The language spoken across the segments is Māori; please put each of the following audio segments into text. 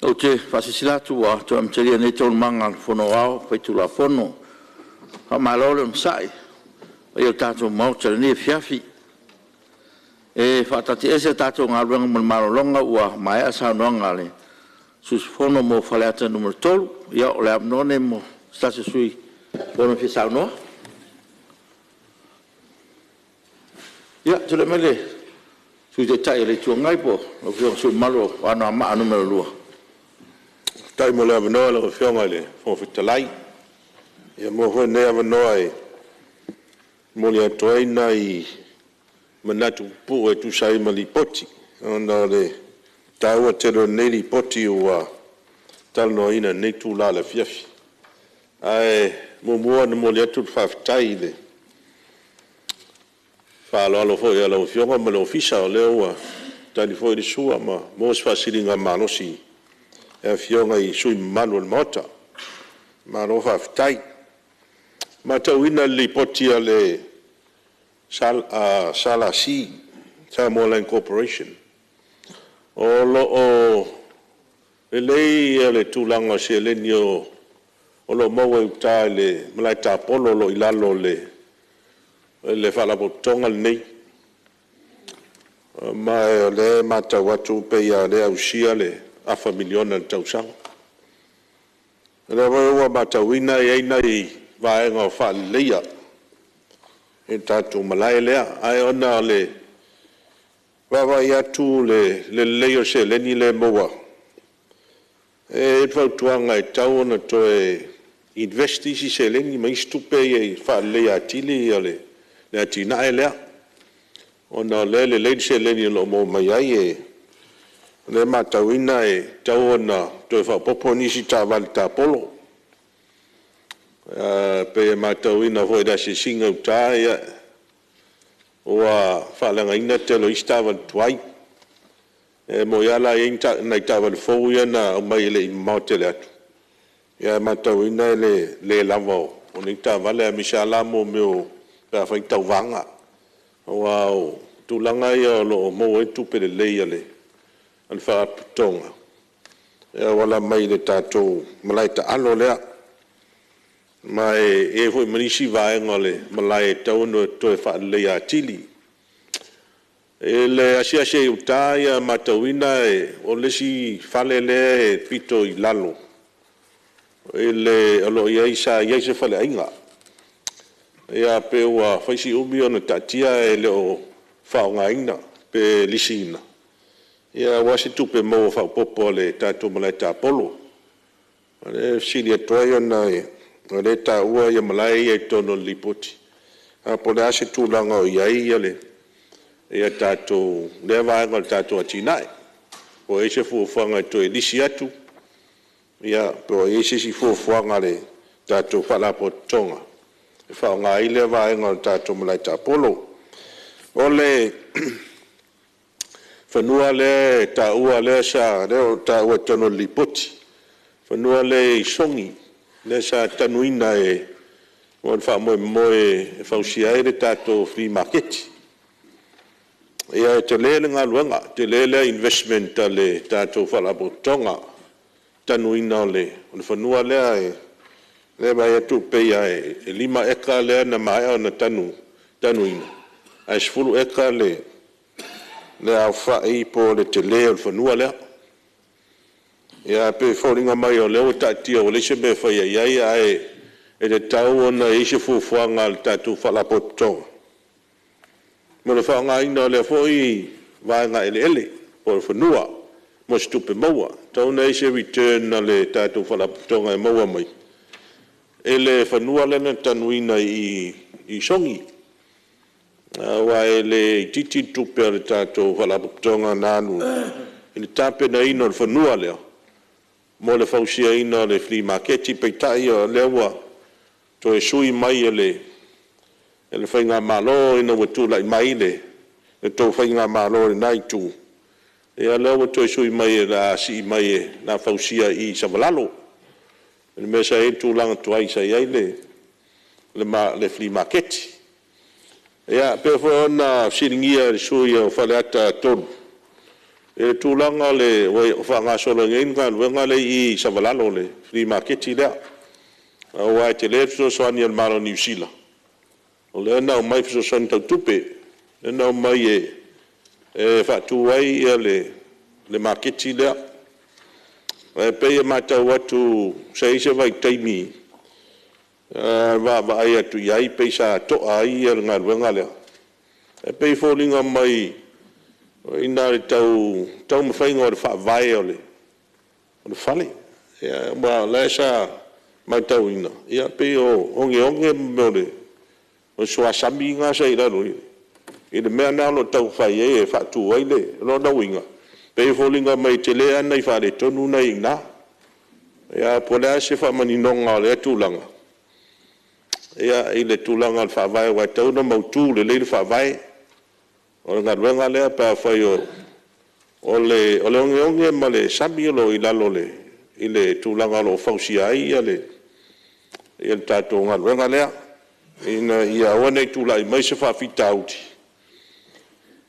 Ok, fasisila tua, tu am ceria ni tu mangal fono au, fai tu la fono. Ha malole msai. Yo tato mau ni fiafi. E fatati ese tato ngalwang malolonga ua maya sa nongale. Sus fono mo faleata numero tolu, ya ole abnone mo stasi sui fono fi sa no. Ya, tu le mele. Sui te tai le tu ngai po, o fi sui malo ana ma numero 2. Tai mo le avanoa le whionga le whawhitalai. Ia mo hoi ne avanoa e mo le atoaina i manatu pu e tu sai mali poti. Ona le taua tero nei li poti ua talno ina nei tu la le fiafi. Ai mo mua na mo le atu whawhitai le. Whaalo alo foi alo whionga ma le ofisa o leo ua tani foi le sua ma mo sfasiringa manosi. E fionga i sui manuel mota ma no fa ftai ma tauina li potia le sala si Samoa Corporation o lo o le tulanga se le nio o lo mo uta le malaita polo lo ilalo le fala botonga nei ma le mata watu pe ya le ausia le afa miliona tausang. Lewa ua matawina e aina i vaenga o wha leia. E tatu malai lea. Ai ona le wawa i atu le leo se leni le moa. E whautuanga e tau ona to e investisi se leni ma istupe e wha leia atili i le atina e lea. Ona le se leni lo mo mai ai e le matawina e tau ona to e whapopo nisi tāwali tā polo. Pe e matawina hoi da se singa uta ia oa whalanga ina te lo isi tāwali tuai. E mo iala e nei tāwali fau ia na o mai le i mautele atu. Ia matawina le lava o nei tāwali a misa alamo meo pēr whai tau vanga. Oa o tūlanga ia lo mo e tupe le leia le. Al fa tonga e wala mai le tatou malaita alo lea mai e foi manisi vai ngole malai tau no to fa le ya tili e le asia se utaya matawina e o le si fale le pito i lalo e le alo ia isa ia se fale ainga ia pe wa faisi ubi ona tatia e le o fa ngaina pe lisina. Ia wasi tupe mo fa popo le tatu malai ta polo. Ale sili atoia na le ta ua ia malai e tono lipoti. A pole ase tūlanga o iai le ia tatu le vaenga tatu atinai. O e se fuafanga to e lisi atu. Ia po e se si fuafanga le tatu whalapo tonga. E whaonga i le vaenga tatu malai ta polo. O le Whanua le ta ua le sa leo ta ua tono lipoti. Whanua le songi le sa tanuina e mo wha moe whausia e le tato free market. Ia te lele ngā luanga, te lele investment le tato whalapotonga tanuina le. Whanua lea e le mai atu peia e 5 eka lea na mai au na tanuina. Ai 10 eka le au whai po le te leo le whanua lea. Ia pe whauringa mai o leo tatia o le se me whai ai ai e te tau ona e se fuafuanga le tatu whalapotonga. Mo le whaonga ina le whoi vaenga ele po le whanua mo stupe maua. Tau na e se return na le tatu whalapotonga e maua mai. E le whanua lena tanuina i songi. Wa ele titi tupe le tato whalapotonga nanu i le tape na ino le whanua leo mo le whausia ino le free marketi peitai o lewa to e sui mai ele whainga malo ina watu lai mai le to whainga malo le nai tu e lewa to e sui mai la si mai na whausia i savalalo e mesa e tu langa tuai sa iai le free marketi. Ia pe fo na siringia sui o faleata tonu e tūlanga le whaangasolo ngenga wenga le I savalalo le free market lea wa te le fisosoani al maro New Zealand o le na mai fisosoani tau tupe le na mai e whaatuai ia le market lea e pe mata watu seise vai taimi va ai atu iai pe sa to ai ia ngar wenga lea e pe fallinga mai ina tau mawhainga o le whaavai o le whale. Ia, ma lesa mai tau ina. Ia pe o onge me o le o sua sami ngā sa ira rui. I le mea nā lo tau whai e whaatu ai le, lo na winga. Pe wholinga mai te lea nei whare tonu nei ngā. Ia, po lea se whamani nonga o le tūlanga. Ia, i le tūlanga le whaavai wai tau na mautu le le whaavai. O ngā ruenga lea pa whai o le onge ma le sami lo I lalo le I le tūlanga lo whausia ai ia le tātou ngā ruenga lea ia oanei tūlai mai se whawhita auti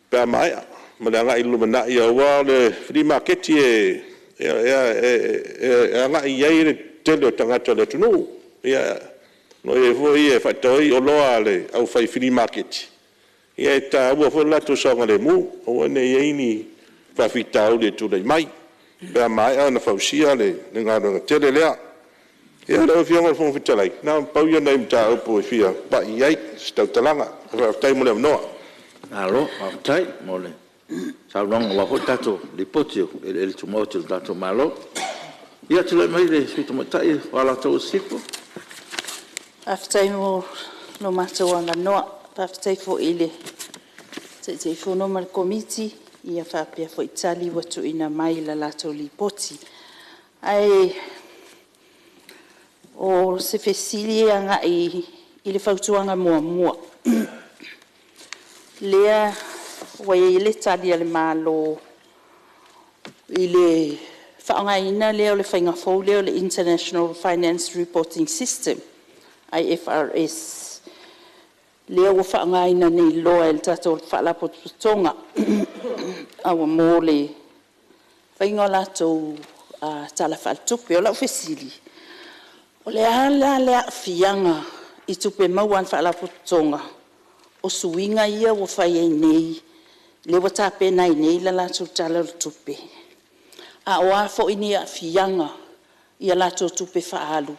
pa maia ma le anga I lumana ia ua le free market e anga I ai le tele o tangata le tunu ia no e voi e whatoi o loa le au whai free market ia e tā ua wha lato songa le mu, o ane eini whawhitau le tūlei mai. Pea mai au na whausia le ngā runga tele lea. Ia rau whionga le whongwhitalai. Nā pau ia nei mta upo e whia, pa I ai, stau talanga, whautai mo le mnoa. Alo, whautai mo le. Sau longa waho tato, li potio, ele tumoto tato malo. Ia tula mai le whito matai, wala tau sipo. Whautai mo no matawanga noa. Whawhitai fo ile, te whono mar komiti, ia whapea fo itali watu ina mai la lato li poti. Ai, o se whesili anga I le whautuanga mua. Lea, wai ile tali ale malo, I le whaanga ina leo le whainga fau leo le International Finance Reporting System, IFRS. Lea ua whaangaina nei loa e le tatou whaalapo tonga awa mō le whainga latou tala whaaltupe o lau whesili. O le ala lea whianga I tupe mauan whaalapo tonga o suinga ia ua whai ei nei le ua tape nai nei la latou tala tupe. A oa fo ini a whianga ia latou tupe whaalu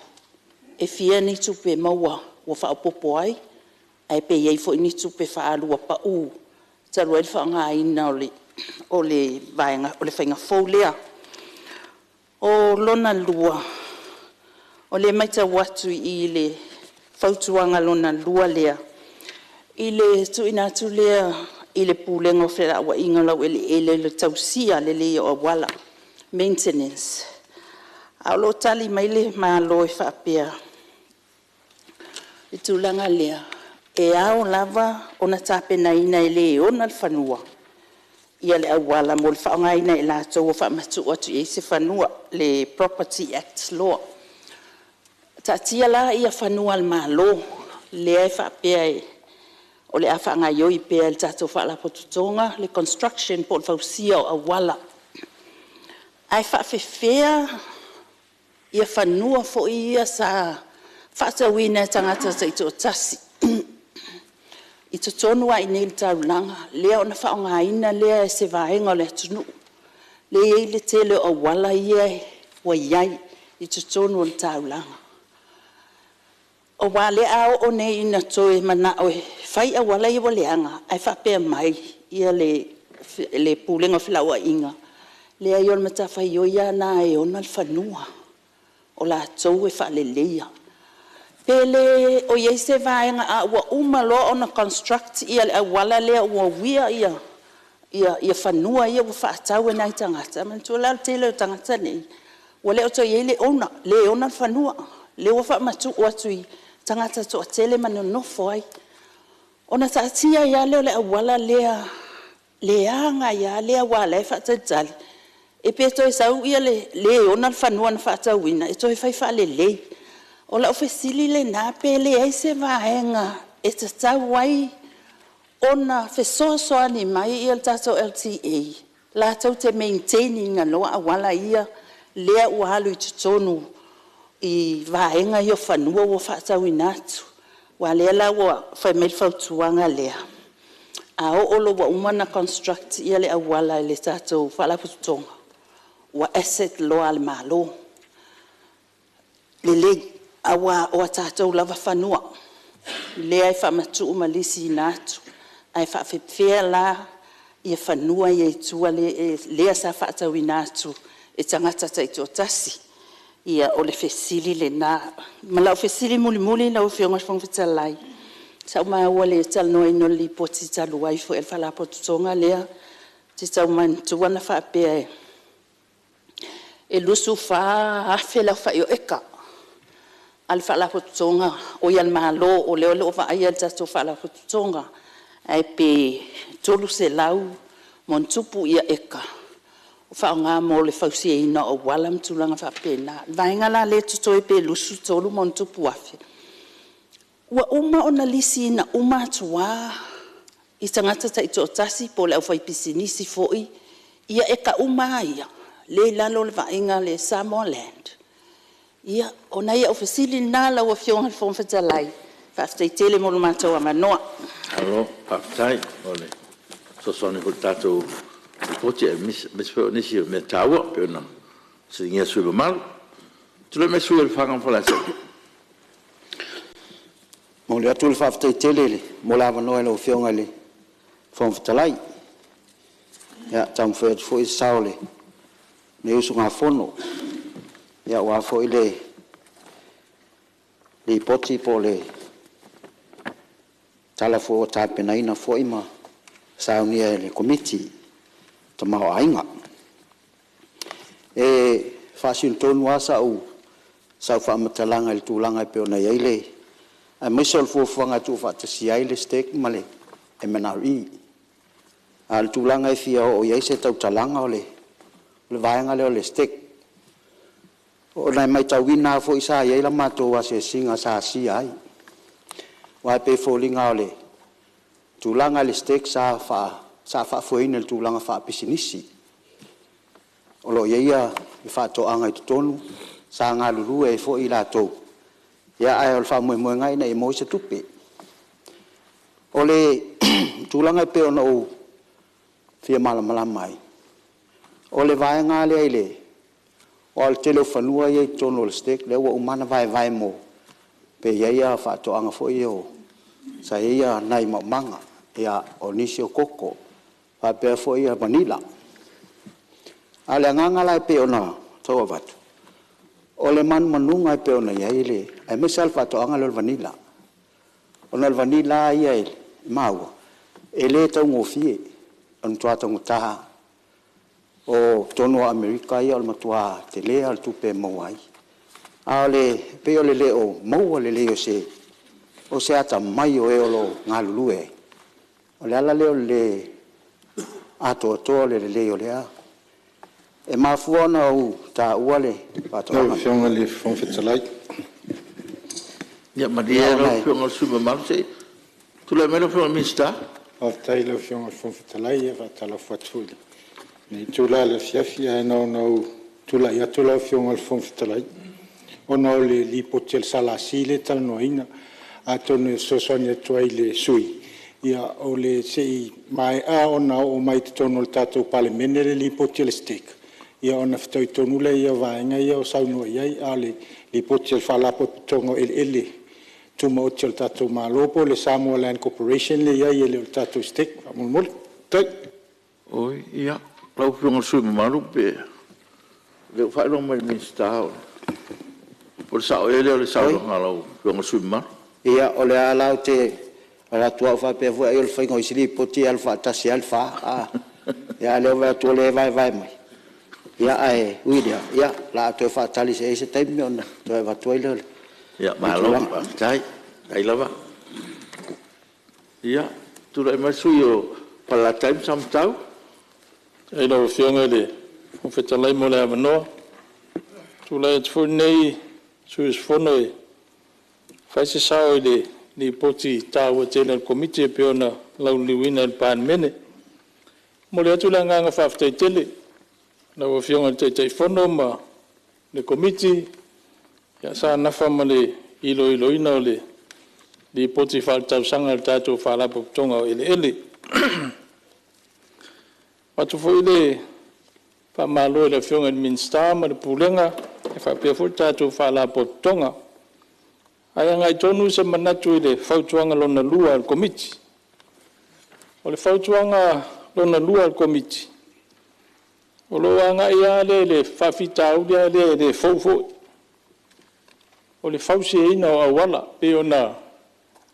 e whia ni tupe maua ua whaapopo ai ai pe iei fo ini tupe whaalua pa u. Taru ele whaanga ina o le vaenga, o le whainga fau lea. O lona lua, o le maita watu I le whautuanga lona lua lea. I le tuina atu lea, I le pūlenga o whera awa inga lau ele le tausia le lea o wala. Maintenance. A lo tali mai le malo e whaapea. I tūlanga lea. E ao lava ona tape na ina ele ona le whanua. Ia le awala mo le whaonga ina e lātou o whaamatu atu I se whanua le Property Act law. Tatia la ia whanua le malo le ai whaapea e o le a whaanga ioi pea le tātou whaalapotutonga le construction po le whausia o awala. Ai whaafewhea ia whanua fo ia sa whaatawina tangata sa ito o tasi. I to tonu ai nei le taulanga, lea ona whaonga ina lea e se vaenga le atunu. Lea I le tele o wala ia wa iai I to tonu le taulanga. O wale ao o nei ina toe mana oe, whai a wala I waleanga, ai whapea mai ia le pūlenga whilaua inga. Lea I ona matawhai o ia na e ona le whanua, o la tau e whale leia. Pele o iei se vaenga a ua umalo ona construct ia le awala lea ua wia ia whanua ia ua whaatau e nai tangata. Mantua lau tele o tangata nei. Ua leo to iei le ona whanua. Le ua whaamatu atu I tangata to a tele mano nofo ai. Ona taatia ia leo le awala le anga ia lea wala e whaatatali. E pe toi sau ia le ona whanua na whaatau ina. E toi whai wha le lei. O la ofesili le nā pele ai se vaenga e tatau ai ona fesoasoani mai I le tatou LTA La tau te maintaining aloa awala ia lea ua halu I tutonu I vaenga I o whanua ua whaatau inatu. Wa lea la ua whaimel whautuanga lea. A o olo wa umana construct ia le awala le tātou whalapututonga. Wa asset loa le malo. Le le awa o tātou lava whanua. Lea I whamatu umalisi inatu. Ai whawhewhea la ia whanua ia tua lea sa whaatau inatu e tangata taito tasi. Ia o le whesili le nā. Malau whesili muli na uwhionga whangwhitalai. Tau mai ua le tal noe no li poti talu ai fo el whalapotutonga lea. Te tau man tuana whaapea e lusu wha hawhela whaio eka. Al whalapotutonga o ial malo o leo leo wha aia tato whalapotutonga. Ai pe tolu se lau mon tupu ia eka. O wha ngā mo le whausia ina o walam tulanga whapena. Vainga la le tutoi pe lusu tolu mon tupu afe. Ua uma ona lisi ina uma atua. I tangata ta ito tasi po le au whai pisinisi foi. Ia eka uma ia. Le lalo le vainga le Samoa Land. Ia ona ia ofisili nala ua fionga le whomwhetalai. Whaftai tele mo lumata wa manoa. Alo, whaftai, ole. So soni ko tātou poti e misweo nisi o mea tāua pe ona. Se ingia sui malu. Tule me sui le whangang whalasa. Mo le atu le whaftai tele le. Mo la manoa le fionga le whomwhetalai. Ia, tamu whea tu fwoi sao le. Ne usu ngā whono. Ia, wā fwoi le poti po le tala fo tapena ina fo ima saunia le komiti to ma ainga e fasil tonu asa u sa fa matalanga le tulanga pe ona ile a misol fo fanga tu fa tsi ile stek male e menari al tulanga fia o ye se tau talanga ole le vaanga le stek o nai mai tawina fo isa ye la mato wa se singa sa si ai wa pe folinga ole tulanga le stek sa fa foina le tulanga fa pisinisi o lo ia i fa to anga I tonu sa nga lulu e fo ila to ya ai al fa mo ngai na mo se tupe ole tulanga pe ono o fia mala mai ole vai nga le ile o al telefonua ye tonu le stek le wa umana vai mo pe ia fa to anga fo io sa ia nai manga ia onisio koko fa pe fo ia vanila ale nganga lai pe ona to watu ole man manunga pe ona ia ile ai mesal fa to anga lo vanila ona le vanila ia ile mau ele to ngofie on to ata ngutaha o tono Amerika ia o matua tele al tupe mawai ale pe ole le o mau ole le o se ata mai o eolo ngalulue o le ala leo le ato to le o lea e mafuona u ta uale pato no fionga le whomwhetalai Ia maria lo fionga supermarket se tu le meno fionga minsta Aftai le fionga whomwhetalai e whatala whatuli Nei tula le fiafia e no tula ia tula fionga le whomwhetalai ono le lipoti el salasile tal noina atone sosonia tuai le sui ia o le sei mai a ona o mai tono tato parlemene le lipoti le stek ia ona ftoi tonu le ia vaenga ia o sauno ia ale lipoti el falapo tongo ele tuma o tato malopo le Samoa Land Corporation le ia le tato stek mol tai oi ia lau fionga supermarket le fa lo mai minsta por sao ele le sao ngalo fionga supermarket ia ole ala te ala tua fa pe vo el fa ngoi sili poti al fa tasi al fa ia le va to le vai mai ia ai uidia ia la to fa tali se time ona to va to ile ia malo tai ai lava ia tu le mai suio pala time sam tau ai lo fionga le o fetalai mo le mano tu le fu nei su sfonoi fai se sao le ni poti ta o tele committee pe ona lau liwina il pan mene mo le atu la nganga whaftaitele, na wa fionga te whono ma le komiti, ya sa nafa ma le ilo ina o le li poti whaltau sanga le tātou whalapo tonga o ele. Watu fo ile whamalo le fionga minsta ma le pulenga, e whapea fo tātou whalapo tonga. Ai ngai tonu se manatu ile whautuanga lona lua al komiti. O le whautuanga lona lua al komiti. O loa nga ia le whawhitau le fōfo. O le whausi e ina o awala, pe o na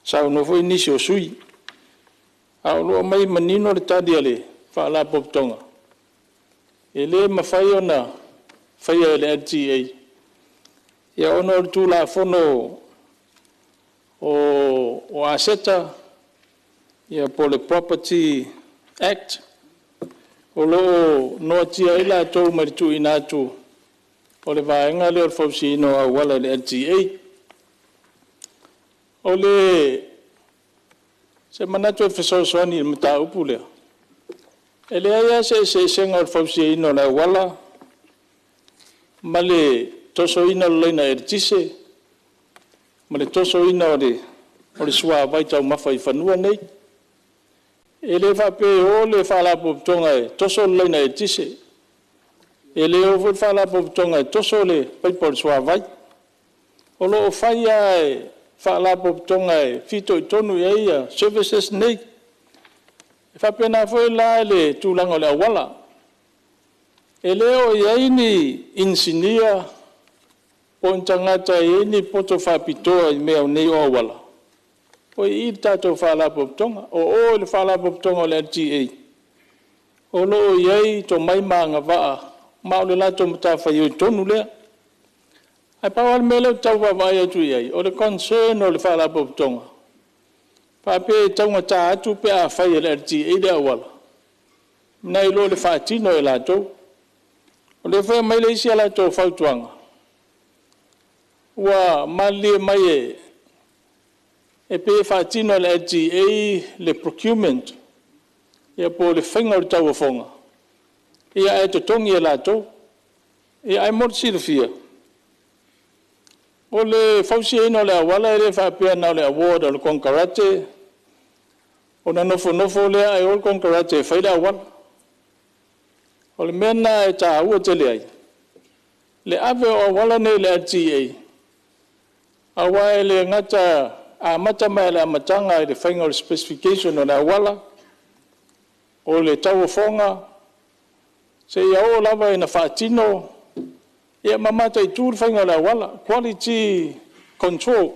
sao no foi nisi o sui. A o loa mai manino le tadia le whaala poptonga. E le mawhai o na whaia le LTA. Ia ono o tu la fono o aseta, ia po le Property Act, o lo noa tia ila tau maritu inatu, o le vaenga leo fausi ino a wala le LTA. O le se manatu e fesosoani il mata upu lea. E le aia se senga o fausi ino la wala, ma le toso ina leina e tise, ma le toso ina o le sua vai tau mafa i whanua nei. E le whape o le whalapo tonga e toso leina e tise. E le o whalapo tonga e toso le paipo le sua vai. O lo o whaia e whalapo tonga e fito i tonu e ia services nei. E whape na fwoi la le tūlanga o le awala. E le o iaini insinia o ntangata e ni poto whapitoa i mea o nei o awala. O i tātou whalapo tonga, o le whalapo tonga o le LTA. O lo iei to mai maanga waa, ma o le lato matawhai o tonu lea. Ai pawal mele o tau wawai atu iei, o le concern o le whalapo tonga. Pape taunga tā atu pe a whai o le LTA le awala. Nei lo le whaatino e lato. O le whai mai le isi a lato whautuanga. Ua malie mai e pe whaatino le LTA le procurement, ia po le whainga o le tau whaonga. Ia e to tongi e lato, ia ai morsi le fia. O le whausi ino le awala e le whapea na le award o le konkarate, o na nofo lea e o le konkarate e whaida awala. O le mena e tā ua tele ai. Le ave o awala nei le LTA, awa e le ngata a mata mai le amatanga e le whainga o le specification o le awala, o le tau whaonga, se ia o lava e na whaatino, ia mamata i tūr whainga o le awala, quality control.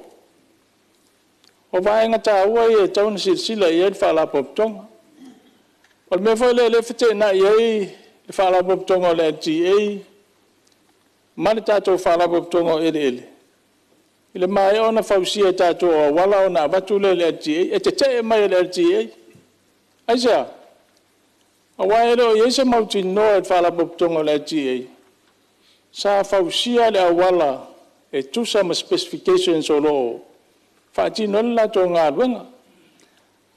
O vaenga tā ua e tauna sila i e le whaalapoptonga. O le mea whai le white na i e le whaalapoptonga o le LTA, ma le tātou whaalapoptonga o ele. I le mai ona whausia e tātou o wala o na watu le LTA, e te te mai le LTA. Aisa, a waero i eisa mauti noa e whalapoptonga le LTA. Sa whausia le a wala e tusa ma specifications o loo. Whaati nol la tō ngā ruenga.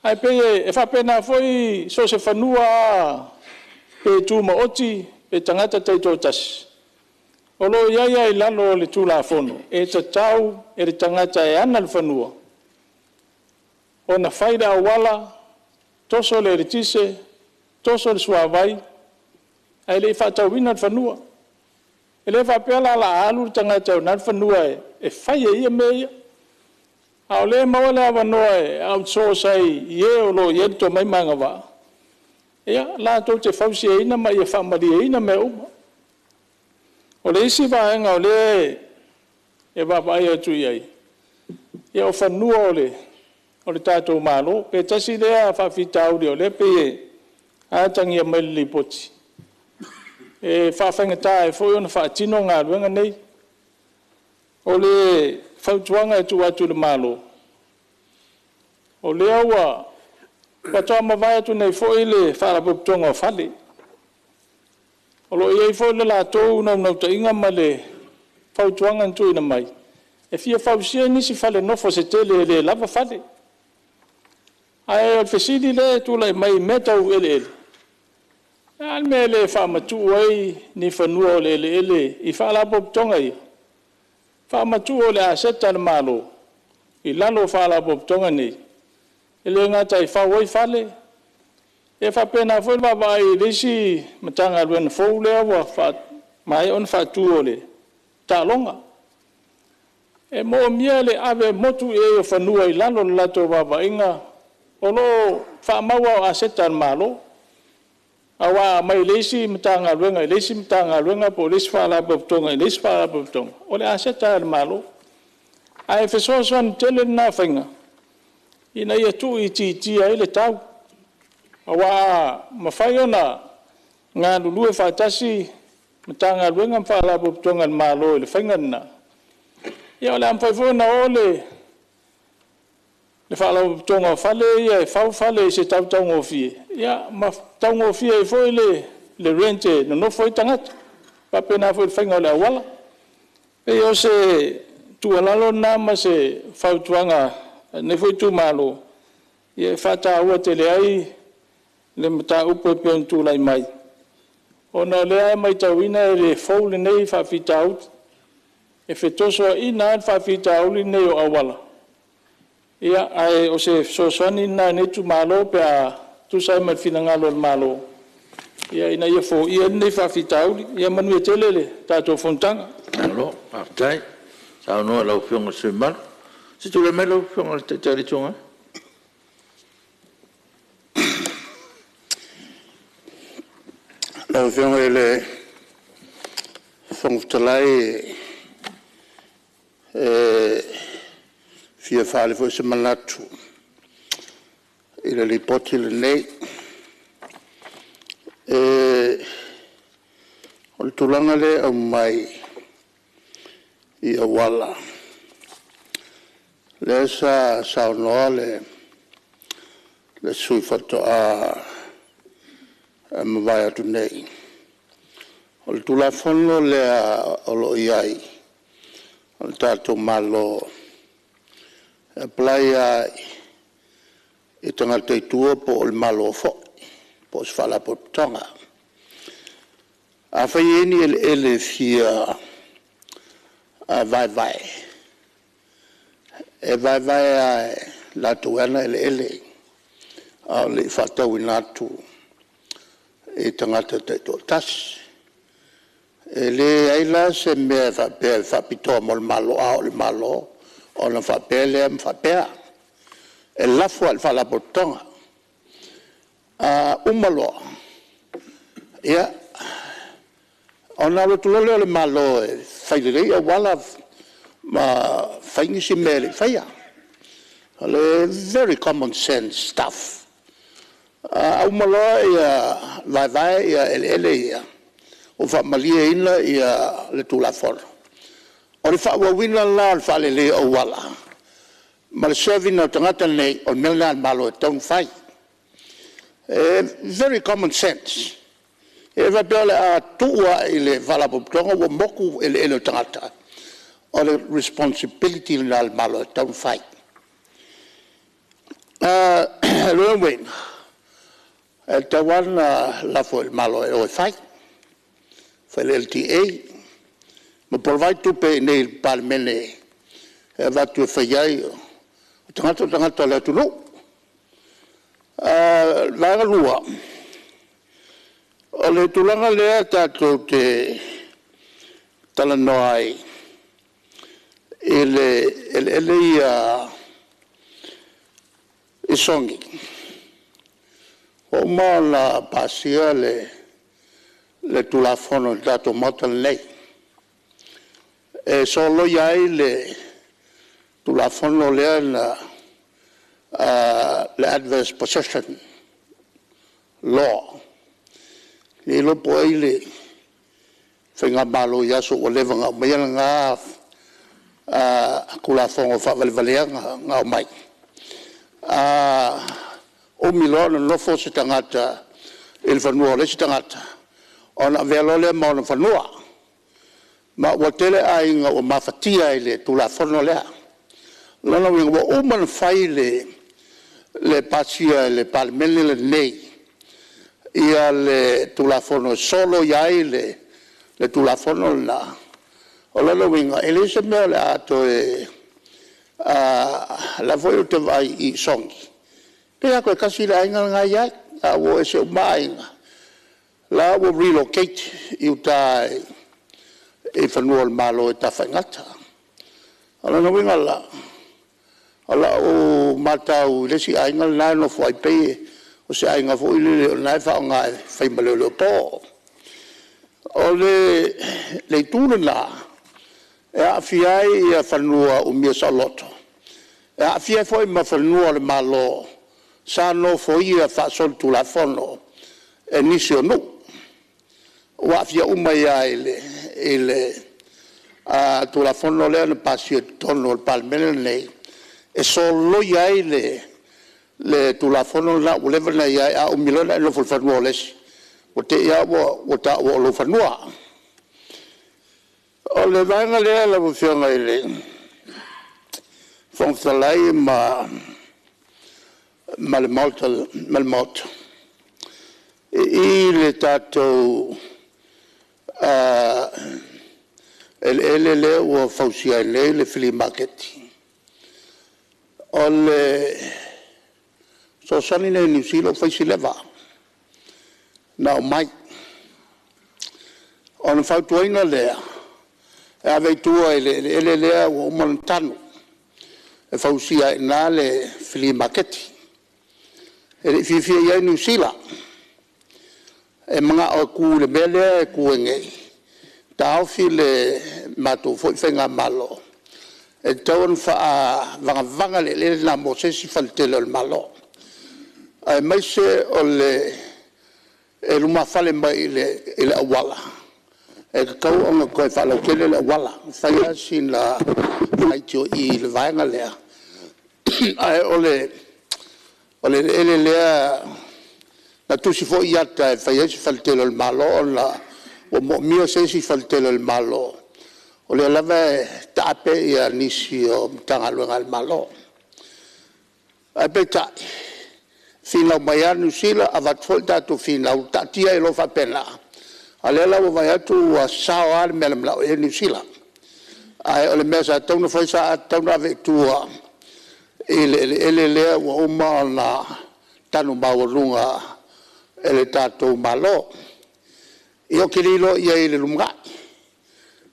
Ai pe e whapena foi so se whanua pe tū ma oti, pe tangata teito tasi. O lo iaia i lalo le tūla whono, e ta tau e le tangata e ana le whanua. O na whaida a wala, toso le ritise, toso le suawai, ai le whatau ina le whanua. E le whapela la alu le tangata o na le whanua e whaia ia mea. A o le maua le awanoa e outsource ai i e o lo i edito mai manga wa. Ea, la tau te whausi e ina mai e whamari e ina mea uma. O le isi vaenga o le e wapai atu iai. E o whanua o le tātou malo, pe tasi lea whawhita auri o le pe e ātangi a maili poti. E whawhenga tā e fwoi ona whaatino ngā ruenga nei. O le whautuanga e tu atu le malo. O le aua, watoa mawai atu nei fwoi le wharapuptonga o whale. O lo iei fo le la tōu nau ta inga ma le whautuanga ntu ina mai. E fia whausia nisi whale nofo se tele le lava whale. Ai o whesidi le tūlai mai metau ele ele. Al me le fa matu ai ni fanua le I fa la pop tonga I. Fa matu le aseta le malo. I lalo fa la pop tonga ni. Ele ngata I fa wai fale. E fa pena foi ba vai risi matanga lwen fo le wa fa mai on fa tu le. Ta longa. E mo mia le ave motu e fanua I lalo lato ba inga. Olo fa mawa aseta le malo. Awa mai lesi mtanga luenga polis fala boptonga lesi fala boptonga ole aseta al malo ai fesoson tele na fenga ina yetu iti ai le tau awa mafaiona nga lulu fatasi mtanga luenga fala boptonga al malo le fenga na ya ole am faifona ole le fala boptonga fale ya fale se tau ngofie ya ma tau fia foi le rente no foi tangat pa pena foi fenga le wala e yo se tu alalo na ma se fautuanga ne foi tu malo ye fata o tele ai le mata upo pe tu lai mai ona le ai mai tawina le fo le nei fa fita out e fetoso ina fa fita o le nei o awala ya ai o se so soni na ne tu malo pe tu sai mal finangalo malo ia ina ia fo ia nei fa fitau ia manu telele tato fontanga Alo, partai. Sa no la opción se mal. Si tu le melo opción te tonga. La opción ele fontalai fia fale foi semanatu. Ile li poti le nei o tulanga le au mai I wala le sa no le sui fatto a mavai atu nei o tula fono le o lo iai o tato malo playa e tanga te tua po il malo fo po sfala po tonga a faieni ele fia a vai e vai la tuana ele a le fata winatu e tanga te to tas ele ai la se me fa pito mo malo a il malo o na fa pele fa pea e la fu al fa la portonga umalo ya ona lo tulole le malo fai le wala ma fai ni si mele fai ale very common sense stuff umalo ya vai ya ele o fa malia ina ya le tulafol o le fa wina la fa le o wala ma le servina tangata nei o melna malo tong fai very common sense e va bele a tua ile vala poptonga wo moku ele tangata o le responsibility na malo tong fai lo wen el tawan la fo el malo o fai fa le LTA mo provide tu pe nei palmene va tu fai tangata la tu no la lua o le tulanga lea tatou te talanoai ele ia songi o ma la pasia le tulafono tatou mata lei e solo iai le tulafono lea le adverse possession law le lo poi le fenga malo ya so o leva nga mai nga kula fongo fa valea nga mai o milona no fo se tangata il fanua le se tangata ona velo le mo no fanua ma o tele ai nga o mafatia ile tula fono le lona wingo o man fai le pasia le palmele le nei ia le tulafono solo iai le tulafono na o lalo winga ele se mea le ato la foi o te vai i songi pea koe kasi le ainga ngai iai a wo e se umainga la wo relocate i uta e whanua le malo e ta whaingata ala no winga la ala o matau lesi ainga nai no fwai pei o se ainga fo ile o nai whao ngai whai maleo po o le tūna la e a fiai i a whanua o mia sa loto e a fiai fo i ma whanua le malo sa no fo i a whaasol tu la fono e nisi o no o a fia umai a ile tu la fono lea na pasio tono o palmene nei e solo ia le tu la fono la o level na ia a o milona lo fol fanua lesi o te ia o ta o lo fanua o le vanga le la o fianga ile fon salai ma le malmot i le tato le o fausia le flea market ole so sani ne New Zealand fa si leva now mai on fa tuina le ave tua le o montano e fa usia na le flea market e fi ia New Zealand e mga o ku le bele ku nge tau fi le mato fo fenga malo e tau fa vanga le na mo se si faltelo il malo ai mai se o le e luma fale mai le awala e kau o ko fa lo kele le awala fa ya sin la mai tio i le vanga le ai o le na tu si fo iata fa ya si faltelo il malo la o mo mio se si faltelo il malo o le lava tape ia nisi o tangalo ngal malo a beta fina mai anu sila avat folta tu fina tatia e lo fa pena alela o vai atu a sawa me la e ni sila ai o le mesa tonu foi sa tonu ave tua ele le o ma na tanu baurunga ele tato malo io kililo ia ile lunga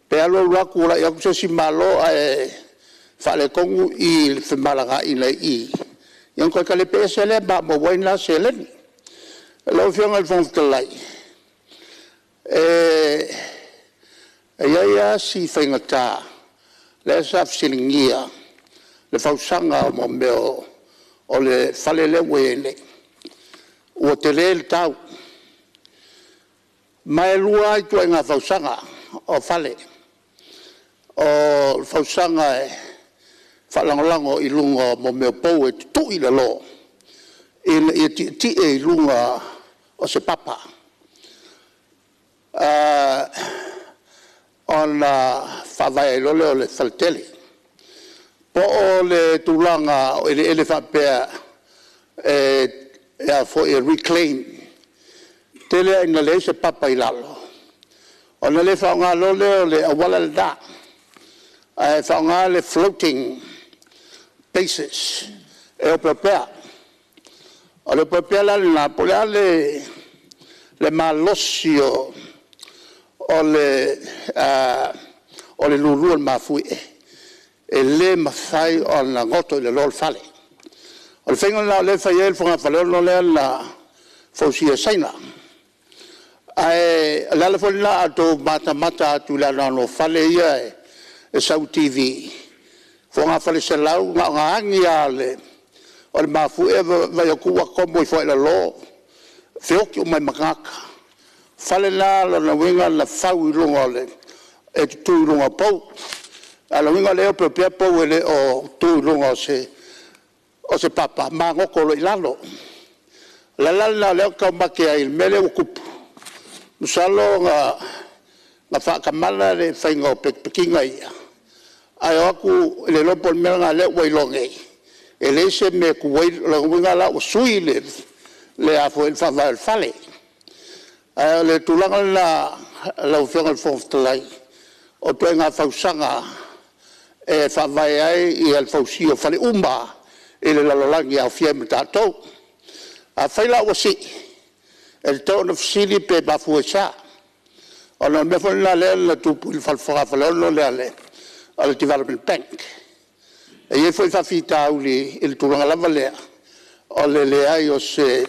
pe alo raku la ia se si malo e fale kongu i fe malanga ina i yang ko kale pe sele ba mo waina sele lo fianga al fond de lai ia si fengata le sa silingia le fausanga mo meo o le fale le wele o tele tau mai lua i tu nga fausanga o fale o fausanga falangolango i lunga mo me po e tu i le lo i ti e lunga o se papa ona favai lo le falteli po le tulanga ele fa pe for a reclaim tele ina le se papa i lalo ona le fa nga lo le awala da fa nga le floating basis e o prepare o le prepare la pola le malosio o le lulu ma fui e le mafai o na ngoto le lol fale o fengo na le fa yel fonga fale no le la fosia saina ai la fo la to mata tu la no fale ia e sau TV fonga fale se lau nga angi ale o ma fu e va yo ku ko mo fo la lo feo ki o mai makaka fale la na winga la fau longa le e tu longa po ala winga le propria po le o tu longa o se papa ma ngoko lo ilalo la le ka make ai mele o kupu usalo nga fa kamala le faingo pekinga ia ai aku le lo por mela le wailonge ele se me ku wai lo winga la o suile le a fo el fava fale Le tulanga la lau whengal whoftalai. O tue ngā whausanga e whawai ai i al whausi o whale umba i le lalolangi au whia me tātou. A whaila wasi, e le tau na whisili pe mafu e sa. O na me whanila lea la tupu i whalwhakawhalono lea le, o le Development Bank. E ie fwoi whawhita au li i le tulanga lava lea, o le lea i o se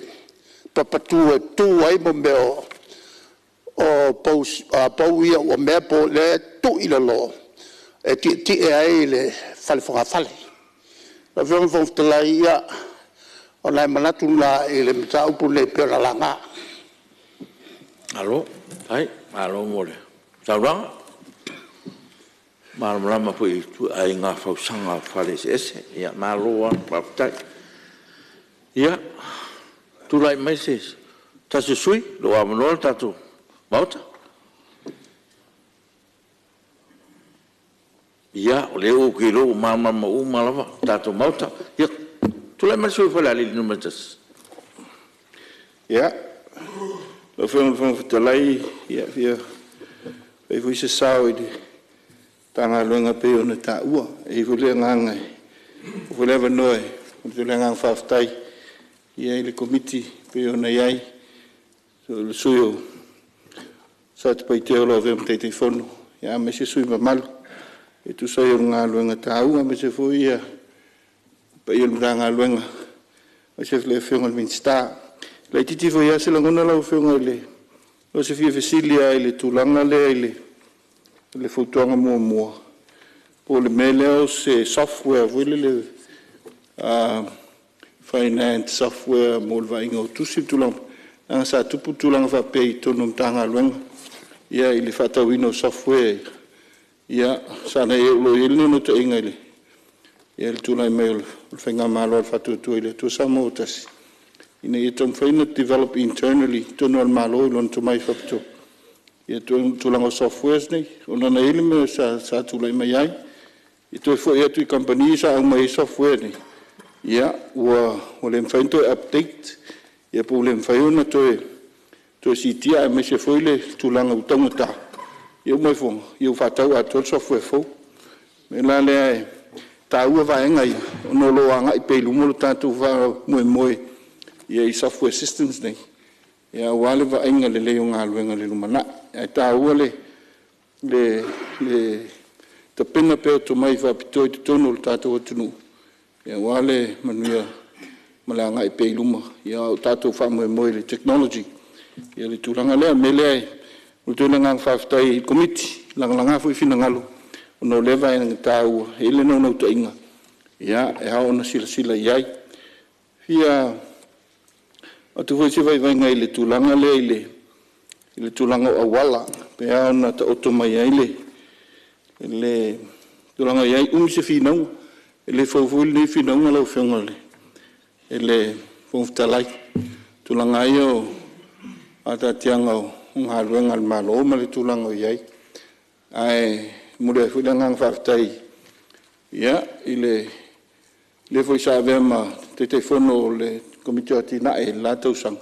papatu e tū ai mo meo o pau ia o mea po le tu i lo e ti e ai le fale fonga fale la vong vong te la ia o la manatu la i le mtau pu le pera langa alo ai alo mole saurang malama pu tu ai nga fa sanga fale ese ia malo pa tai ia tu lai meses ta se sui lo amnol tatu Bauta. Ia, o leo ki lo mama lava, tato mauta. Ia, tu lai marsui fala ali numatas. Ia, lo whenga whatalai, ia, fia, e fui se sao i tanga luenga peo na ta ua, e fui lea ngangai, o fui lewa noe, o fui lea ngang whaftai, ia i le komiti peo na iai, so le suyo, sa te pai te ola o vema te whono, ia me se sui mamalu, e tu sai o ngā luenga tā ua, me se fui ia, pa i o ngā luenga, o se le whionga le minsta, le titi fo ia se langona lau whionga le, o se fia fesilia i le tūlanga le i le fautuanga mua, po le mele o se software, wile le finance software, mo le vainga o tusi tūlanga, nanga sa tupu tūlanga whapei tonu mtanga luenga, ia i le whatawino software, ia sana e ulo i lino ta inga ili. Ia le tūlai mai o le whainga malo al whatuatua i le tua samo o tasi. Ina ia tom whaina develop internally, tonu al malo i lona tumai whapito. Ia tūlanga softwares nei, o nana ili me sa tūlai mai ai. I toi fo ia tui company sa au mai software nei. Ia, ua le mwhain toi update, ia po le mwhaiona toi to si tia me se foi le tulanga utonga ta eu mai fo eu fatau a to software fo me la le ta ua va ngai no lo anga i pe lu mo ta tu va mo e software systems nei ya wale va inga le le nga luenga le lumana e ta ua le ta pena pe to mai va pito to tono ta to tunu ya wale manuia malanga i pe lu mo ya ta to fa mo le technology ia le tūlanga lea, me lea o tūlanga whawhtai komiti, langa fui whina ngalo, o no lewa e nga tāua, e le nau nau ta inga, ia, e hao na sila iai. Fia, o tu fui se vai ngai le tūlanga lea i le tūlanga o awala, pe hao na ta oto mai ai le tūlanga iai, se whinau, e le whauwhuli ni whinau ngalau whionga e le whauwhtalai, tūlanga ia o ata tianga o ngā ruenga le malo o mali tūlanga o iai. Ai, mure fui le ngang whaftai. Ia, i le fui sa avema te whono o le komite ati na e la tausang.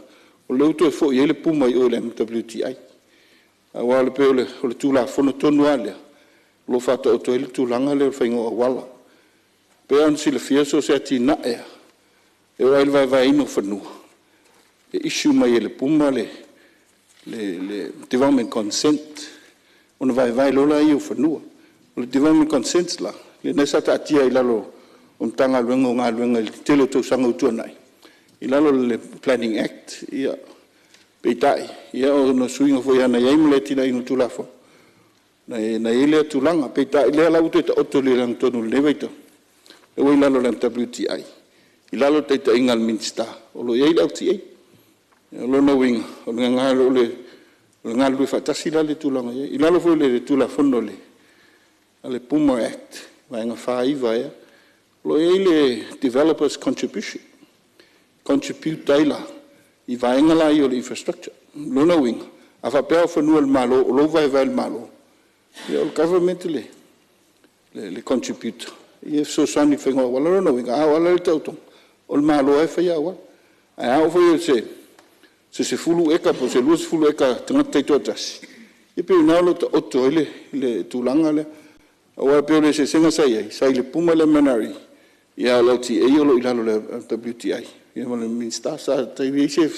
O le uto e fo i le puma i o le MWTI. A wale pe o le tūla whono tonu alea. Lo whata o to e le tūlanga le o whaingo a wala. Pe an si le fiaso se ati na ea. E o aile vai ino whanua. E issue mai e le puma le development consent, ona vai lola i o whanua. O le development consent la, le nesa ta atia i lalo o mtanga luenga o ngā luenga i telo tau sanga utua nai. I lalo le Planning Act, ia peitai, ia o no suinga fo iana iai mle tina inu tulafo. Na ile tulanga, peitai, lea lau te ta oto le lang tonu le neveita. E wai lalo le WTI. I lalo te ta ingal minsta, o lo iai lau ti ei. Lona winga, o le ngalo le ngalo fatasi la le tulanga i lalo fo le tula fono le Puma Act vai nga faiva ya lo le developers contribution contribute taila i vai nga la i o le infrastructure lona winga a fa pe fo no malo lo vai el malo o government le contribute i so sani fengo wala lona winga a wala le tauto o malo e fa ya wa a o fo se se fulu eka po se lus fulu eka tangata i totas e pe na lo oto le tulanga le o pe le se senga sai le puma le manari ia lo ti e lo ilalo le WTI ia mo le minsta sa te vi se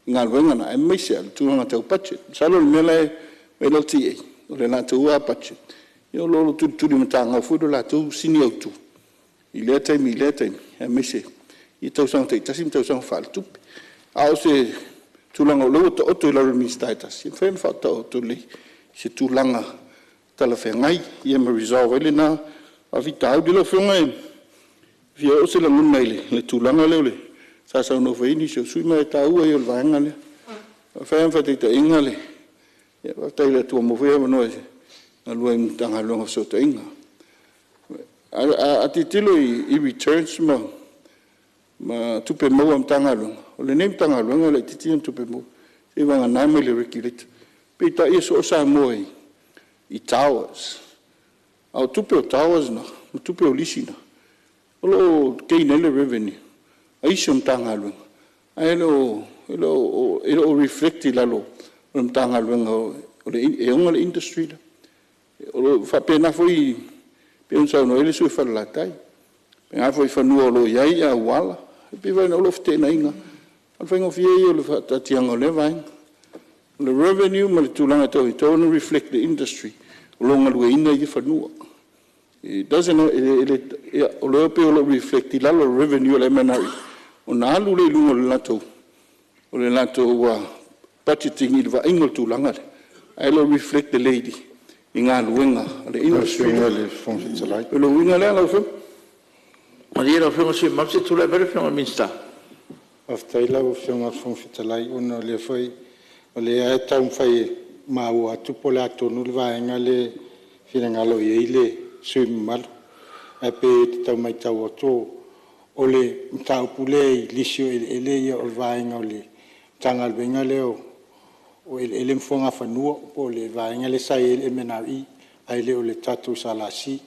inga wenga na e mai se tulanga tau budget sa lo mele me lo ti e le na tu a budget io lo tu matanga fu do la tu sini autu i le taimi e mai se i tau sang te tasim tau sang fal tu au se tulanga lo to la minsta ta si fen fa to le se tulanga tala fe ngai ia me resolve le na a vita au de lo fe ngai via o se la nguna le tulanga le sa no ve ni so sui mai ta u e o vanga le fa fa te inga le ia va tai le tu mo ve mo no na lu en tanga lo so te inga a ti tilo i returns ma tu pe mo am tanga lo o le nem tanga lo le ti tu pe mo e va na me le rekilit pe ta iso sa mo i towers au tu pe towers na tu pe lisina lo ke nele revenue ai som tanga lo ai lo reflect la lo tanga lo e on industry o fa pena foi pensa no ele sui fa la tai pensa foi fa no lo ia wala pe vai no lo fte na inga al fa ngofie yo lo fa tatianga le vai le revenue ma tu langa to no reflect the industry lo ngalu ina i fa no it doesn't o lo pe o lo reflect la lo revenue le manari o na lu le lungo la to o le la to wa budgeting il va ingol tu langa ai lo reflect the lady inga luenga le industry le fonse tsalai lo winga le lo fe ma dia lo fe se ma se tu le vere fe minsta after ila o fe ma fonse tsalai ono le foi o le ai tau fai ma wa tu pola to no va inga le fina ngalo ile sui mal a pe tau mai tau to o le tau pule lisio ele ia o va inga le tangal venga le o ele mfonga fanua po le vainga le sai ele menawi ai le o le tatu salasi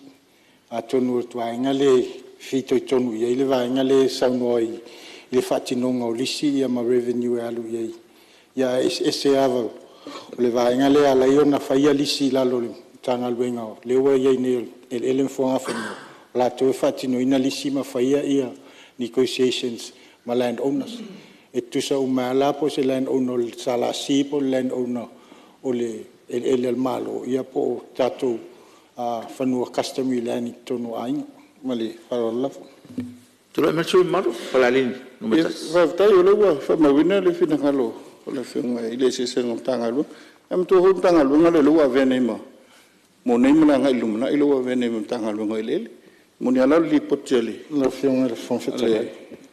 a tonu vainga le fito tonu ye le vainga le saunoi le fatinonga o lisi ia ma revenue alu ye ya ese ava le vainga le ala iona faia lisi la lo tangal venga le wa ye ne ele mfonga fanua la to fatino ina lisi ma faia ia negotiations ma land owners e tu sa umala po se land owner sala si po land owner ole el malo ia po tatu fanua customary land tonu ai mali farala tu le mesu malo pala lin no metas va ta yo le wa fa ma wina le fina ngalo le fina ile se se ngtanga lu am to hu tanga lu ngalo lu wa venema mo nei mna ngai lu mna ile wa venema tanga lu ngai le mo ni ala li potele le fina le fon fetale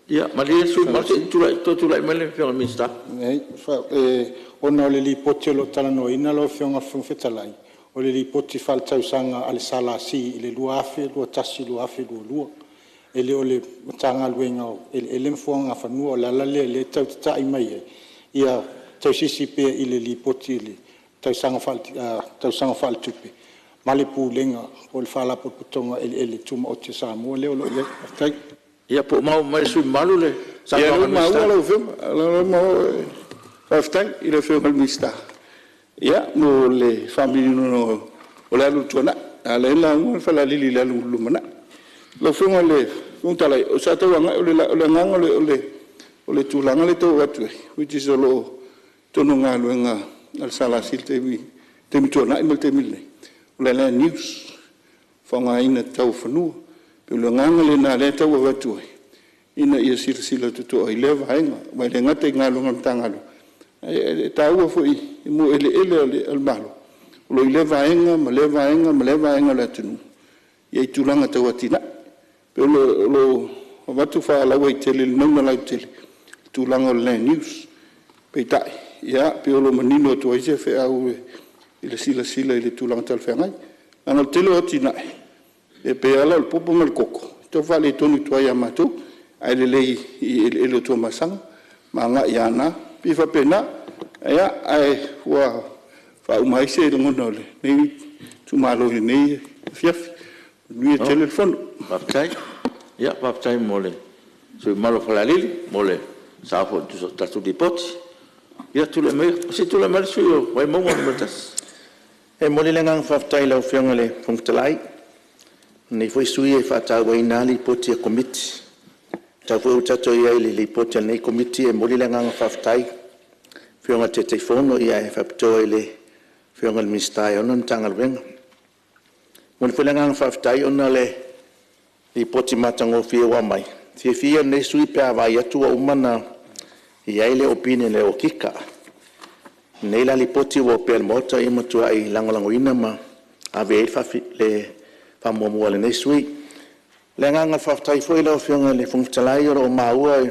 ia ma dia su ma se tu la mele fe minsta nei fa ona le li potelo tala no ina lo fionga fon fetalai o le li poti fal tau sanga al sala si le luafe lu tasi luafe lu ele o le tanga luenga ele mfonga fa no la le tau tai mai ia tau sisi pe ile li poti le tau sanga fal tupe mali pu lenga o le fala po putonga ele tuma o te sa mo le o le tai ia po mau mai su malu le sa mau lo film lo mau faftai ile film mista ia mo le family no o la lutona ala la mo fa la lili la lumana lo film le untala o sa te wanga o le nganga o le tulanga le to watu which is lo tonu nga luenga al sala silte mi te mi tona imel te mille o le news fanga ina tau fanu pe lo nganga le na le tau watu ina ia sila to ai le vainga mai le ngate ngalo ngantangalo e tau foi mo ele al malo lo le vainga ma le vainga le tunu ia tulanga tau atina pe lo watu fa la wai tele no na la tele tulanga le news pe tai ia pe lo manino to ai se fe au ile sila ile tulanga tal fengai ana tele atina e pe ala el popo mal koko to vale tonu to ya mato ai le lo to masang manga yana pi fa pena ya ai wa fa umai se lo nole ni tu malo ni fiaf lui telefono paptai ya paptai mole so malo falalili mole sa fo tatu dipoti ia tule me si tule me suyo wai mo mo tas e mo le ngang faftai lo fianga le fungtalai nei foi sui e fata wai nali poti a committee ta foi tato ia le poti nei committee e mo le ngang faftai fianga te telefono ia e fapto ile fianga le mistai onon tangal venga mo le ngang faftai ona le poti matango fia wa mai fia nei sui pe vai atu umana ia ile opinion le o kika nei la lipoti wo pel mota i matua i langolango ina ma ave fa le fa mo le nei sui le nganga fa tai foi lo fianga le fungtalai o maua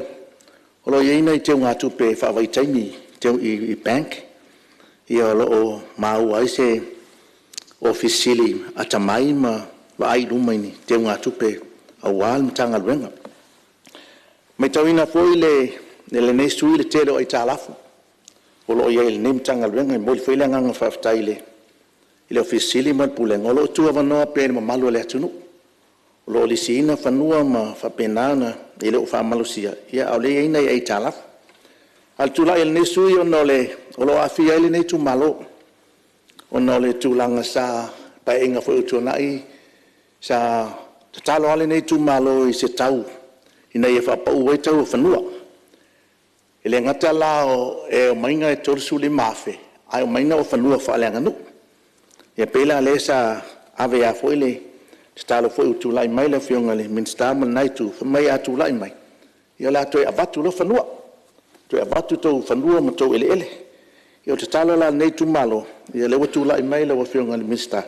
o lo ina i te ngatu pe fa vai taimi te i bank i o maua i se officially atamai ma vai lumaini te ngatu pe awal mtanga lwenga mai tawina foi le nei sui le telo ai talafu o lo ia le nem tanga lenga mo foi lenga nga faftai ile officially mal pule ngolo tu avano pe ma malu le tunu o lo li sina fanua ma fa penana ile o fa malusia ia o le ina ai talafu al tu la il nei sui o no le o lo afia ile nei tu malo o no le tu langa sa pa inga foi tu nai sa talo ale nei tu malo i se tau ina ia fa pa u tau fanua ele ngata lao e mainga e torsu le mafe ai o mainga o fanua fa le nganu e pela le sa ave a foile stalo foi tu lai mai le fionga le min staman nai tu mai atu lai mai ia la to avatu lo fanua to avatu to fanua mo to ele ia te talo la nei tu malo ia le tu lai mai le fionga le min sta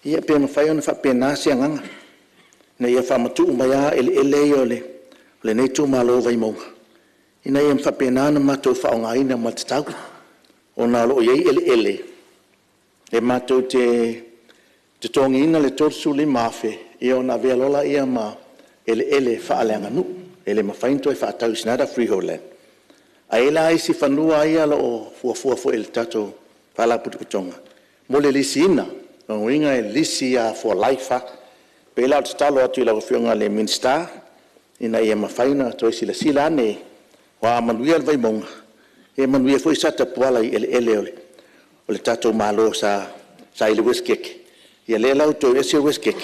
ia pe ma fai ona fa pena sia nganga ne ia fa matu mai a ele yo le nei tu malo vai mo ina ia fa pena na mato fa nga ina matau ona lo ye ele e mato te tongi ina le torsu le mafe e ona velola ia ma ele fa alanga nu ele ma fainto e fa tau snada freehold ai la isi fanua ia lo fu el tato fa la putonga mo le lisina o inga e lisia for life pe la talo atu la fionga le minsta ina ia ma faina to sila ne wa manuia vai monga e manuia foi sata poala i ele o le tato malo sa ile weskek ia le lau to ese weskek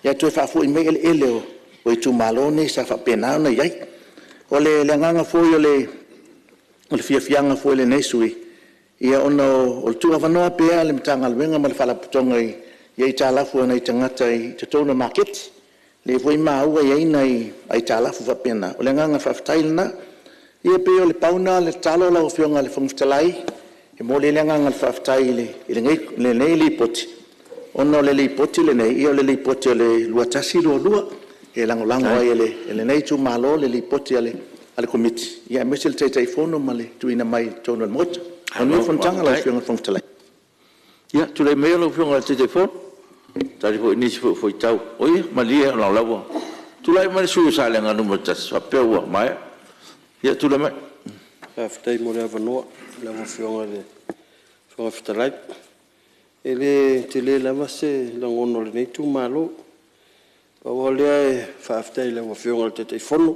ia to fa foi me ele o tu malo ne sa fa pena na ia o le nganga foi o le fianga foi le nesui ia ono o tu avanoa pe ale mtanga wenga mal fala putonga ia tala fu na tangata i to na market le foi maua ia nei ai tala fu fa pena o le nganga fa tailna ia pe o le pauna le talo la o fionga le fungtalai e mo le nganga le faftai le ngai le nei li poti ono le li poti le nei io le li poti le luatasi lua e langolango ai le nei tu malo le li poti ale committee ia mesel te fono male tu ina mai tono mot ono fontanga la fionga fungtalai ia tu le me lo fionga te fono tari fo ni fo tau oi malia la lawo tu lai mai su sa le nganu motas fa pe wa mai ia tu le mai aftai mo le avanoa la fionga le fionga fitalai ele te le lava se langono le nei tu malo o le fa aftai la fionga te fono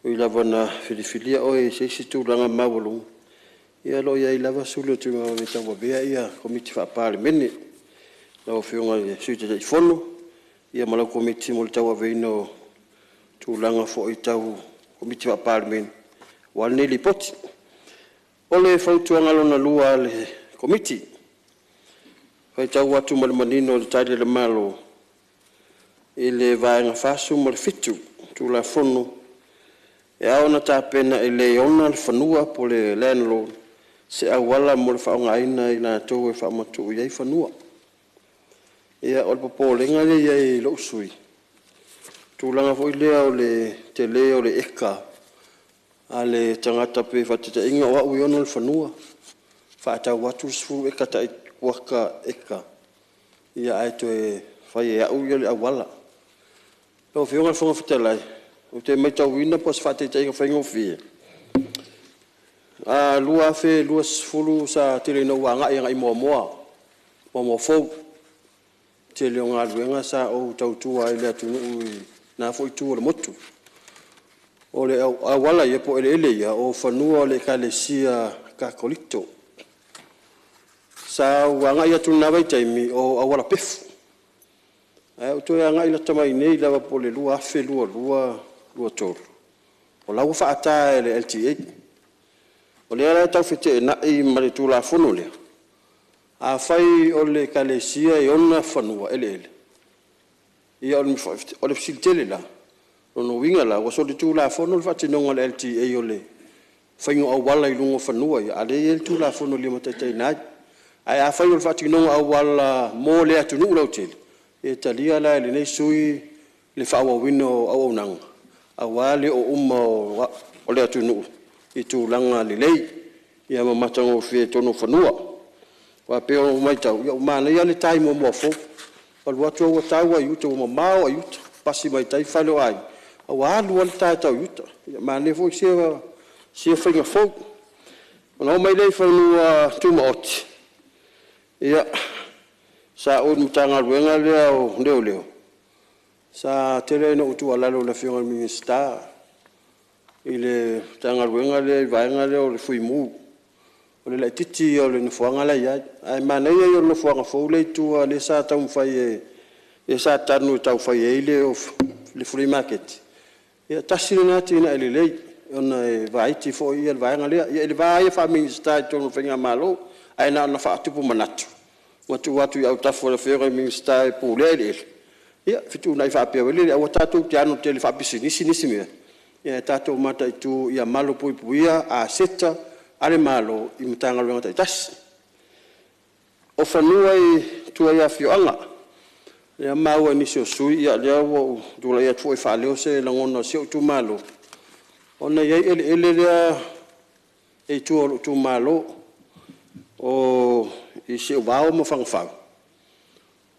o i lava na filifilia o e se tu langa mawolu ia lo ia i lava sulu tu ma me tawa bea ia komiti fa pale meni la fionga le suite te fono ia mala komiti mo tawa veino tu langa fo i tau komiti fa pale meni wal ne li poti ole fautu ngalo na lua le komiti fai tau watu mal manino le tale le malo ele vai nga fasu mo fitu tu la fono e ona ta pena ele ona le fanua po le landlord se awala mo le faunga ina ina to e fa matu ye fanua ia ol popo le ngale ye lo sui tu langa foi le o le tele o le eka ale tangata pe fatita inga wa u yono le fanua fa ta watu sfu eka ta waka eka ia ai to e fai ya u yo le awala lo fionga fonga fitela o te mai tau ina pos fate te inga fai ngofi a lua fe lua sfulu sa tele no wanga ia ngai mo fo tele nga luenga sa o tau tua ile atunu na foi tu le motu o le awala ia po ele ia o fanua o le kalesia kakolito sa wanga ia tuna vai taimi o awala pefu o to ia ngai la tamai nei lava po le lua afe lua tolu o lau faata ele LTA o le ala tau fete na i mare tula fono le a fai o le kalesia i ona fanua ele ia o le fitele la no winga la wa so le tula fono fa tino le LTA o le faingo awala i lungo fanua ia ale el tula fono le matatai na ai a fai o fa tino awala mo le atunu lo tele e talia la le nei sui le fa wa wino au nang awale o o le atunu i tulanga le lei ia mamatanga o fie tono fanua wa pe o mai tau ia mana ia le tai mo fo o le watu o tau ai uto mo mau ai uto pasi mai tai falo ai wa lu al tai tau uto ia mana fo se fainga fo no mai le fanua tu mot ia sa o mutanga luenga le o leo sa tele no tu ala lo la fiona minister ile tanga luenga le vainga le o fui mu o le titi o le fuanga la ia ai mana ia o le fuanga fo le tu le sa tau fai e sa tanu tau fai ile o le free market ia tasina tina ile le ona e vaiti fo ia le vainga le ia le vai fa minister to no fenga malo ai na fa tupu manatu watu ya utafo le fere minister po le ia fitu nai fa pe le o tatu tiano tele fa bisinisi me ia tatu mata itu ia malo puia a seta ale malo i mutanga lo ngata tas o fanua i tu ia fioanga ia maua ni so sui ia le o tu la ia tu fa le o se la ngona se tu malo ona ia ele e tu malo o i se wao mo fangfang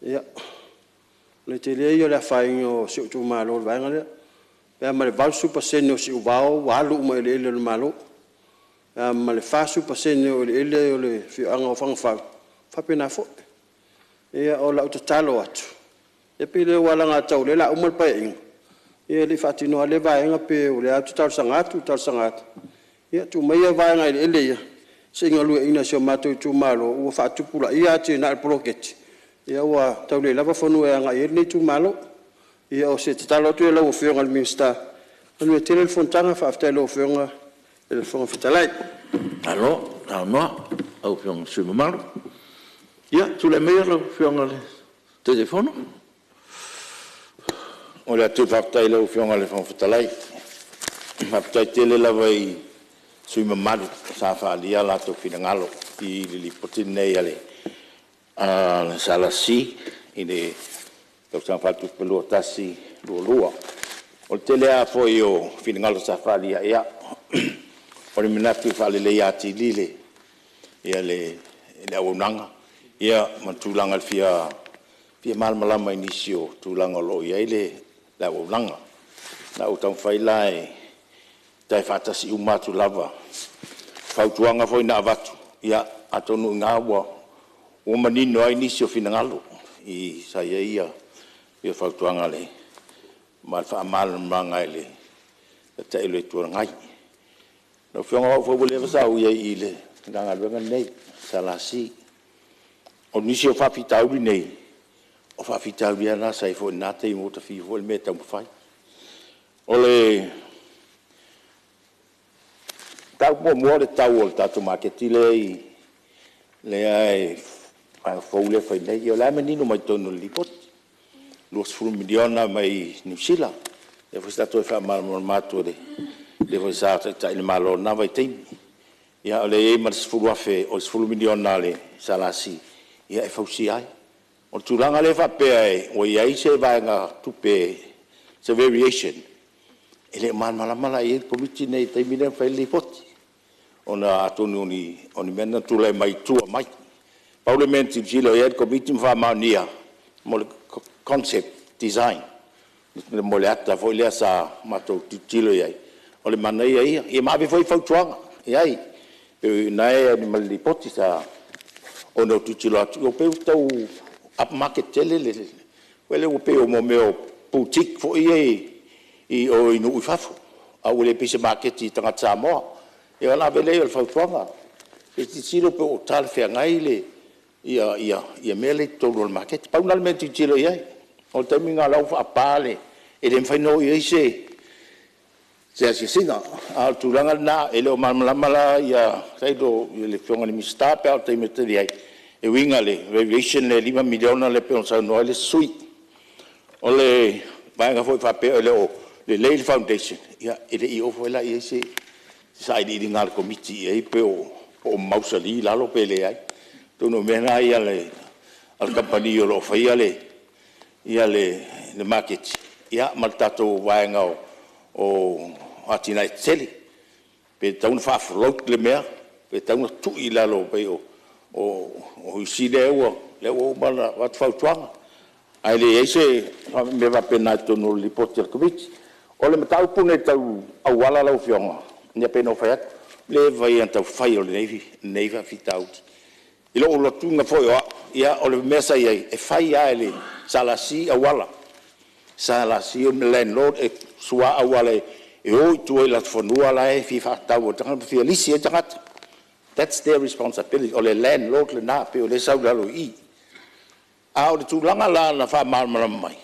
ia le tele ia la faingo se tu malo vai ngale pe ma le val super seno se wao walu mo ele malo ma le fa super seno ele o le fi anga fangfang fa pena fo ia o la utalo atu e pe le wala nga tau le la umol pa ing ia le fatino le vai nga pe o le atu tal sangat ia tu mai vai nga ele ia singa lu ina so mato tu malo o fa tu pula ia te na blocket ia wa tau le lava fonu e nga ele tu malo ia o se talo tu le o fionga al minister no telefon tanga fa after lo fionga el fon fitalai alo no au fiong su malo ia tu le meia lo fionga le telefono o le tu fa tai lo fionga le fon fitalai fa tai tele la vai sui mamadu sa fa lia la to finangalo i li potine ale la sala si ide to sa fa tu pelo tasi lua o tele a fo io finangalo sa fa lia ia o le minatu fa le ia ti lile ia le awunanga ia matulanga fia mal malama inisio tulanga lo ia ile la awunanga na utang failai tai fatasi umatu lava fautuanga foi na vatu ia atonu ngawa o manino ai nisio finangalo i saya ia fautuanga le mal fa mal mangaile ta ele tu ngai no fionga fo bole sa u ia ile nganga venga nei salasi o nisio fa fitau nei o fa fitau ia na sai fo na te mo ta fi fo me ta fai ole tau mo le tau o tatu maketi le ai fa ule fa nei o la menino mai tono lipot los fu miliona mai New Zealand e foi stato fa mal mato le foi sa ta il malo na vai te ia le e mas fu afe o fu miliona le salasi ia e fausi ai o tulanga le fa pe ai o ia se vai nga tupe se variation ele mala e committee nei te mine fa lipot ona atonu ni mena tule mai tua mai parliament gilo ia committee fa mania mo concept design le moleata foi le sa mato tilo ia o le mana ia e ma be foi fautuanga ia e nai ni mali poti sa ono tilo o pe tau up market tele le wele o pe o mo meo boutique foi i o inu fafo au le pise maketi tanga Samoa e ona vele o fautuanga e ti siro pe o tal fe ngai le ia mele tolu o maketi pa unal me ti tilo ia o te minga lau fa pale e le mfaino i se se singa a tulanga na ele o malamala ia sai do le fionga ni mista pe o te mete ai e winga le variation le 5 miliona le pe on sa no le sui o le vai foi fa pe le Leil Foundation ia ele i ofo la ia se sai di ngal committee e pe o mausali lalo pe le ai tu no mena ia le al company lo fa ia le market ia maltato vai nga o atina tseli pe taun fa float le mea pe taun tu i lalo pe o si le o bala wat fa tuang ai le ese me va pena to no li poter kovich o le matau pune tau au wala lau fionga nia peno faiat le vai anta fai o le neiva fitauti ilo o lotunga foi o ia o le mesa ia e fai ia ele salasi au wala salasi o landlord e sua au wala e o tu e la fonua la e fi fatau o tanga fi lisi e tanga that's their responsibility o le landlord le na pe o le sau lalo i a o tu langa la na fa mal mai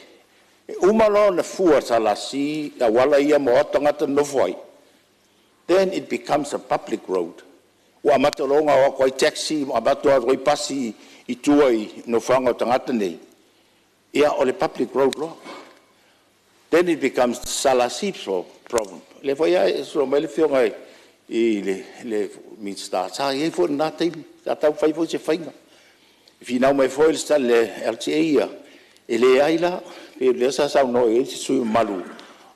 umalo na fua salasi a wala ia mo tangata no foi then it becomes a public road wa matolonga wa koi taxi mo abato roi pasi I tuai no fanga tangata nei ia o le public road lo then it becomes salasi problem le foi so mele fionga I le mit start sa ia fo na te ta fai fo se fainga fi now mai foi sta le LTA ele aila pe le sa no e su malu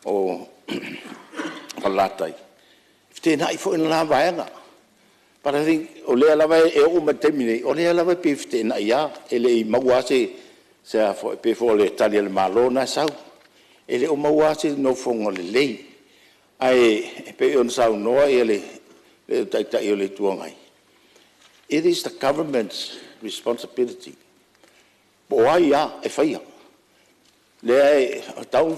o palatai te na I fo in la vaenga para ring o le ala vai e o matemine o le ala vai pe te na ia ele I mauase se fo pe fo le tali le malona sau ele o mauase no fongo le lei ai pe on sau no ele le ta ele tuangai it is the government's responsibility boia e faia le down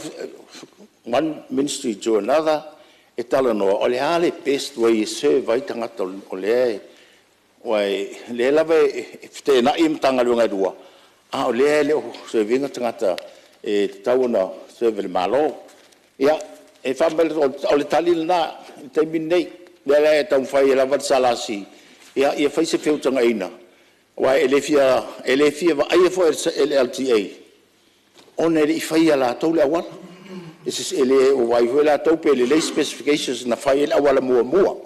one ministry to another e tala no o le ale best way serve vai tanga o le wai le lave te na im tanga lunga dua a o le o se vinga tanga e tauna serve le malo ia e famel o le tali na te minei le tau fai la vat salasi ia fai se feu tanga ina wai elefia va ai fo LTA ona le fai la tau le awal ese ele o vai la tau pe le specifications na fai la awal mua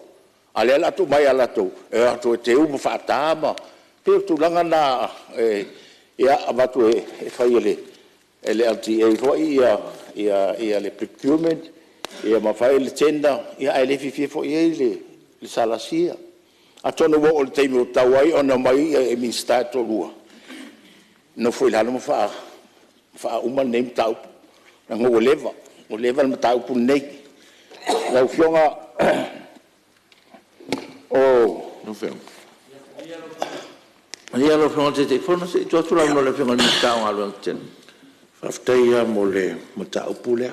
ale la tu mai ala tu e tu te u fa tama pe tu langa na ia avatu e fai le LTA fo ia le procurement ia ma fai le tenda ia ele fi fo le salasia atono wo o te mo tawai ona mai e min stato lua no foi lá no fa uma nem tau na ngo leva no tau pu nei la fionga no fem ia lo fionga te fono se tu la no le fionga ni tau alo ten Aftaia mo le matau pule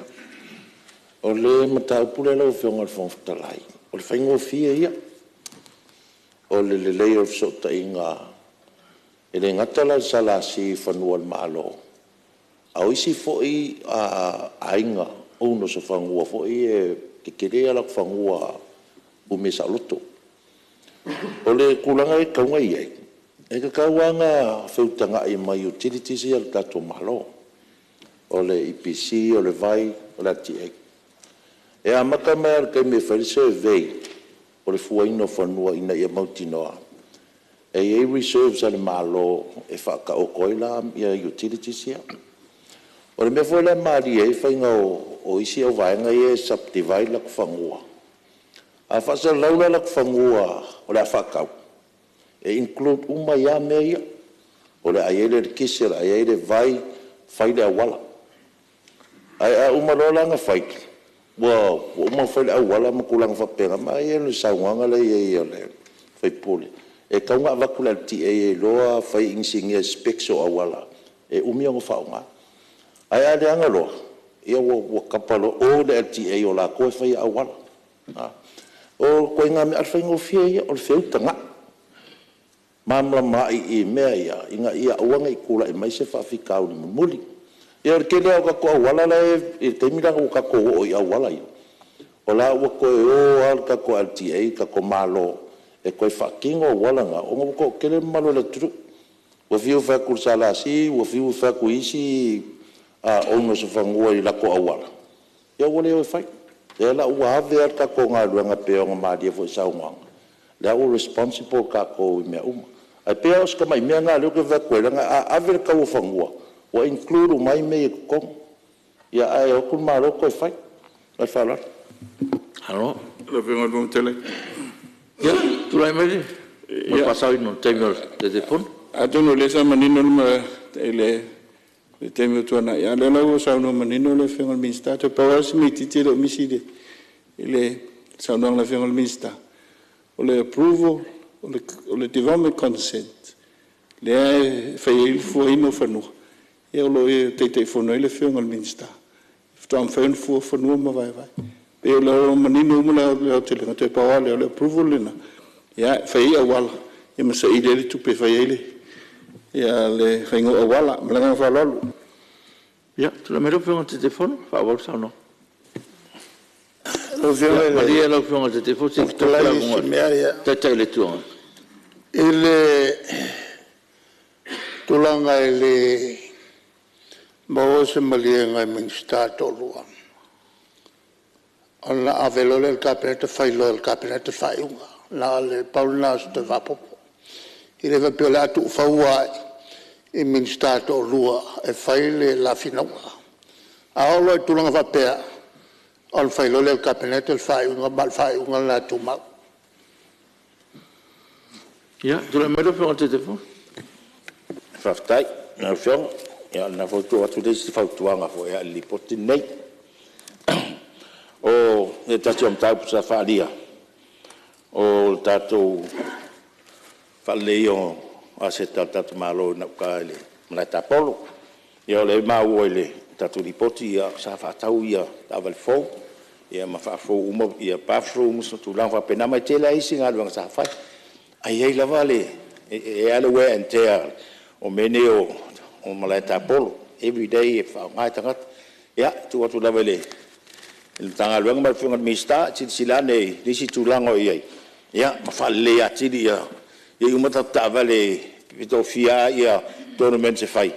o le matau pule lo fionga fon talai o le faingo fia ia o le layer of sota inga ele ngatala salasi fanual malo au isi foi a ainga uno so fangua foi e kikere ala fangua o mesa loto o le kulanga e kaunga ia e ka kauanga feutanga I mai utilities ia tato malo o le IPC o le vai o le TA e a makamar ke me fai survey o le fuaina fanua ina ia mautinoa e reserves ale malo e whaka o koila ia utilities ia o le mea foi le maari e whainga o isi au vaenga e subdivide lak whangua a whasa laula lak whangua o le a whakau e include uma ia mea ia o le aiele le kisera aiele vai whai le awala ai a uma lolanga whaiki wa uma fele au wala makulang fapenga mai e le saunga le e le fai pole e kaunga vakula ti e loa fai insinge spexo awala e umia ngo faunga ai ade anga lo ia ua kapalo o le LTA o la koe whai awala. O koe ngā me arwhai ngofia ia o le whiutanga. Mamla mai I mea ia, inga ia auanga I kula I mai se whawhikau ni muli. Ia o kele au kako awala la e teimiranga o kako o I awala ia. O la ua koe o al kako LTA, kako malo, e koe whakingo awala nga, o ngā ko kele malo le turu. Ua whiu whaku salasi, ua whiu whaku isi, ono se whangua I lako awala. Ia wale o whai. Ia la ua hawe al kako ngā ruanga peo ngā maadia fo I saunganga. Lea o responsible kako I mea uma. Ai pea o ska mai mea ngā leo ke whakuera ngā a avere kau o whangua. Wa include o mai mea kukong. Ia ai o kun maro koe whai. Ai whalar. Halo. Le vengo do tele. Ia, tulai mai. Mo pasau ino temio de telefon. Atono le sa manino ma ele le temio tuana. Ia le la o sa no manino le vengo minsta to powers mititi lo miside. Ele sa no la vengo minsta. O le approval o le development consent. Le fai il fu ino fanu. Ia lo e te fono ile vengo minsta. Ftam fen fu fanu ma vai vai. Pe lo manino mo la tele te pa le approval lena ya fai awal e ma sai le tu pe fai le ya le fai ngo awala mlanga fa lolu Ya, tu la mero pengo te telefon, fa vol sa no. Lo fiore Maria lo pengo te telefon, se tu la ya. te le tu. Ele tulanga ele mo se malia ngai minsta to lua. Ona avelo le capinete fai lo il capinete fai unga la le paulina sto va popo il va piola tu fa ua il ministero lua e fai le la finua a olo tu non va per al fai lo il capinete fai unga la tu ma Ya, tu la mero pengo te telefon. Whaftai, nā whiong, ia nā whautua atu reisi whautuanga fo ea li poti nei. O e tati am tau pusa whaalia. O tātou whalei o a se tātou mālo na uka ele mana tāpolo. Ia o le māua ele tātou ripoti ia sa whaatau ia tāwale fau. Ia ma whaafou uma, ia pāfrou musa tu lang whapena mai tēla isi ngā luanga sa whai. Ai ei lava le, e ale wear and tear o mene o malai tāpolo. Every day e whaangai tangat. Ia, tu atu lava le. Il tanga luang ma funga mista sila nei disi tulango iai ya ma falle ati dia ye uma ta vale vito fia ya tournament se fai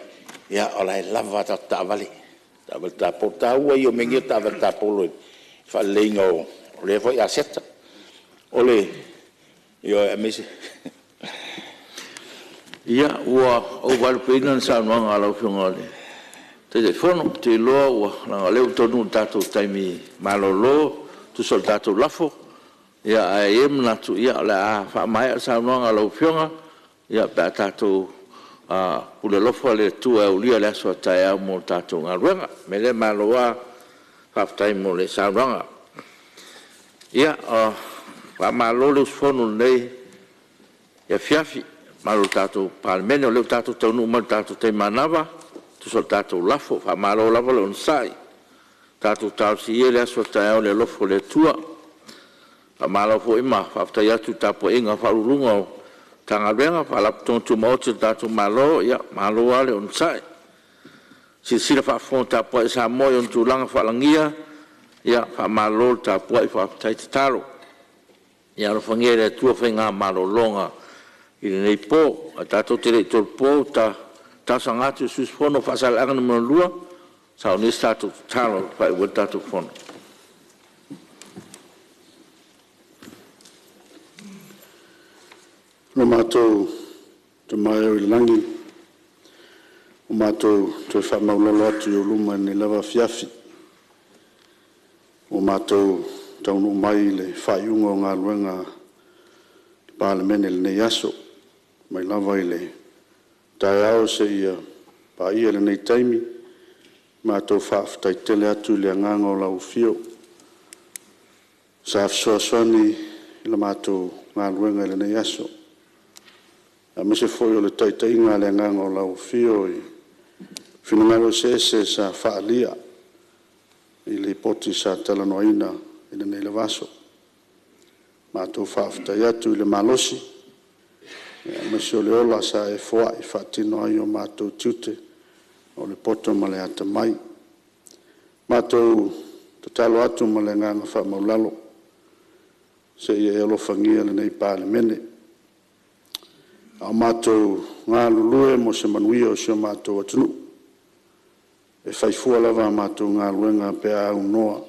ya ola lava ta vale ta porta ua yo mengi ta polo falle ngo le foi asetta ole yo amesi Ya, ua o wal peinan sa no ngalo funga le. Telefono, te loa ua, nga leo tonu tātou taimi malolo, tu sol tātou lafo, ia a natu, ia le a whaamai a saunoanga lau whionga, ia pēr tātou ule lofo le tua ulia le aswa tai au mo tātou ngā ruanga, me le maloa whaftai mo le saunoanga. Ia, whaamalo le usfono nei, ia fiafi, malo tātou palemene, o leo tātou taunu umaru tātou te manawa, tu sol tātou lafo, wha mālo lafo le unsai. Tātou tāu si ie le aswa tai au le lofo le tua. Wha mālo fo ima, whaftai atu tāpo inga wharurunga o tanga renga, wha lapton tu maote tātou mālo, ia, mālo a le unsai. Si sira whafon tāpo e sa moi on tu langa whalangia, ia, wha mālo tāpo e whaftai te taro. Ia, rofangia le tua whainga mālo longa, i nei pō, a tātou tere i tol pō, ta sangatu sus fono fasal angan mo lua sa ni statu talo fa e tatu fono no mato te mai o langi o mato te fa maulolo atu o luma ni lava fiafi o mato taunu mai le faiunga o ngā luenga palemene le nei aso mai lava i le tai au se ia pa ia le nei taimi ma tō whaaftai tele atu le anganga o lau fio. Sa afsoasoni i la mātou ngā ruenga le nei aso. A me se foi o le taitainga le anganga o lau fio i whinangaro se sa whaalia lipoti sa talanoaina i lenei lavaso matou faafetai atu i le malosi ma se o le ola sa e foaʻi faatino ai o matou tiute o le poto ma le atamai matou tatalo atu ma le agaga faamaulalo seʻia e alofagia lenei palemene a matou galulue mo se manuia o sio matou atunuu e faifua lava matou galuega pe aunoa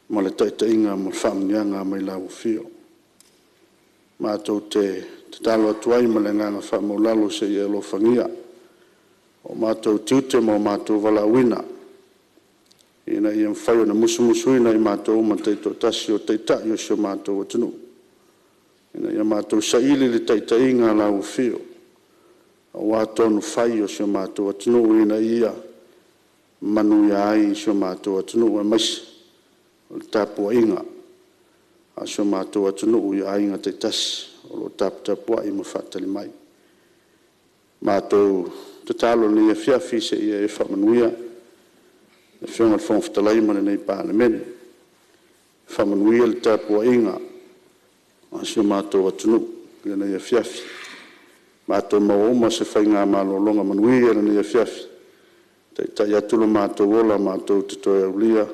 ma le taʻitaʻiga ma le faamaniaga mai laufio matou te talo atu ai ma le agaga faamaulalo seʻia e alofagia o matou tiute ma o matou valauina ina ia mafai ona musumusuina i matou ma taitotasi o taitaʻi o sio matou atunuu ina ia matou saʻili le taʻitaʻiga laufio auā tonu fai o sio matou atunuu ina ia manuia ai sio matou atunuu e maisi o le tapuaʻiga a sio matou atunuu ia aiga taitasi o loo taputapuaʻi ma faatali mai matou tatalo lenei afiafi seʻia e faamanuia le fioga le fogafetalai ma lenei palemene faamanuia le tapuaʻiga a sio matou atunuu lenei afiafi matou mauauma se faiga malologa manuia lenei afiafi taʻitaʻi atu lo matou ola matou totoe aulia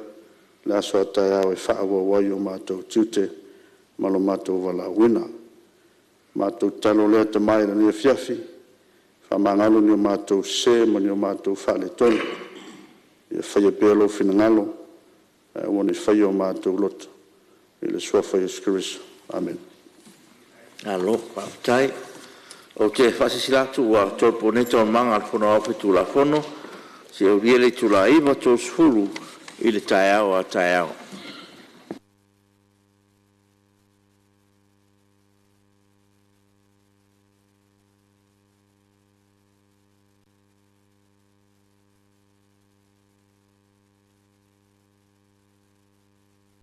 le aso ataeao e faauauai o matou tiute ma lo matou valauina matou talo lea tamai lenei afiafi faamagalo ni o matou se ma ni o matou faaletonu ia faia pea lou finagalo ua nei faia o matou loto i le suafa iesu keriso amen alo paafetai o ke faasisila atu ua tolopone tauamaga le fonoao fetulafono se aulia le itulaiva tosufulu i le taeao a taeao